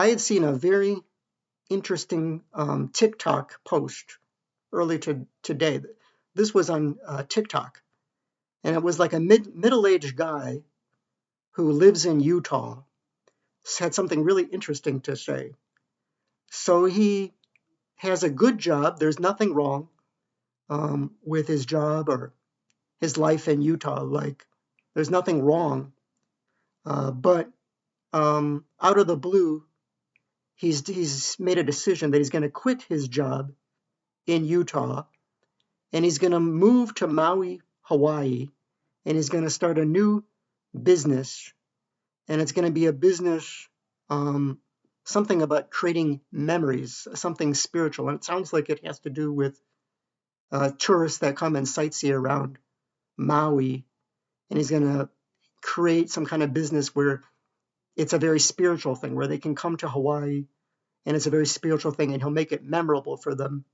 I had seen a very interesting TikTok post early today. This was on TikTok, and it was like a middle-aged guy who lives in Utah had something really interesting to say. So he has a good job. There's nothing wrong with his job or his life in Utah. Like, there's nothing wrong. But out of the blue, he's made a decision that he's going to quit his job in Utah and he's going to move to Maui, Hawaii, and he's going to start a new business. And it's going to be a business, something about creating memories, something spiritual. And it sounds like it has to do with tourists that come and sightsee around Maui. And he's going to create some kind of business where it's a very spiritual thing, where they can come to Hawaii and it's a very spiritual thing, and he'll make it memorable for them.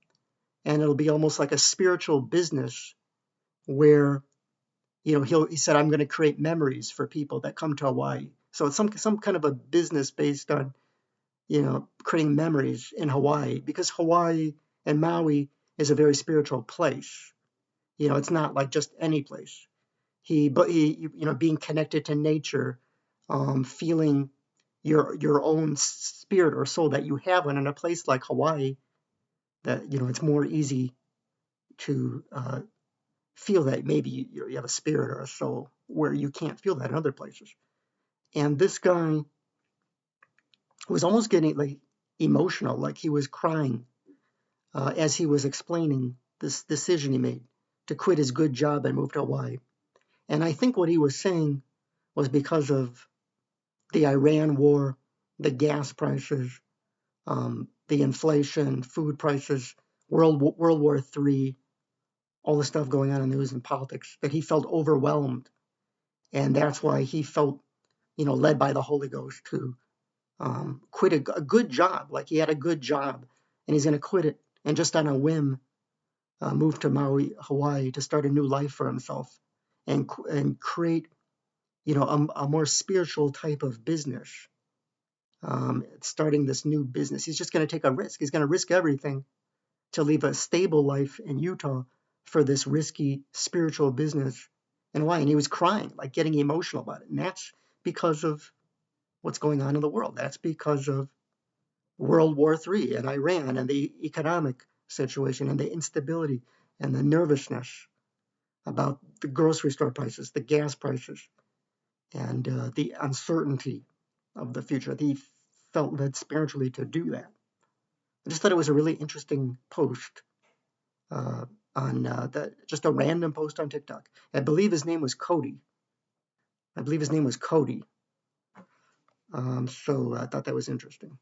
And it'll be almost like a spiritual business where, he said, I'm going to create memories for people that come to Hawaii. So it's some kind of a business based on, creating memories in Hawaii, because Hawaii and Maui is a very spiritual place. It's not like just any place. Being connected to nature, feeling your own spirit or soul that you have one in a place like Hawaii, that it's more easy to feel that maybe you have a spirit or a soul where you can't feel that in other places. And this guy was almost getting like emotional, like he was crying as he was explaining this decision he made to quit his good job and move to Hawaii. And I think what he was saying was because of the Iran war, the gas prices, the inflation, food prices, World War III, all the stuff going on in the news and politics, that he felt overwhelmed. And that's why he felt, led by the Holy Ghost to quit a good job. Like, he had a good job and he's going to quit it and just on a whim move to Maui, Hawaii, to start a new life for himself and create, a more spiritual type of business. Starting this new business, he's just going to take a risk. He's going to risk everything to leave a stable life in Utah for this risky spiritual business in Hawaii. And he was crying, like getting emotional about it. And that's because of what's going on in the world. That's because of World War III and Iran and the economic situation and the instability and the nervousness about the grocery store prices, the gas prices, and the uncertainty of the future. He felt led spiritually to do that. I just thought it was a really interesting post just a random post on TikTok. I believe his name was Cody. So I thought that was interesting.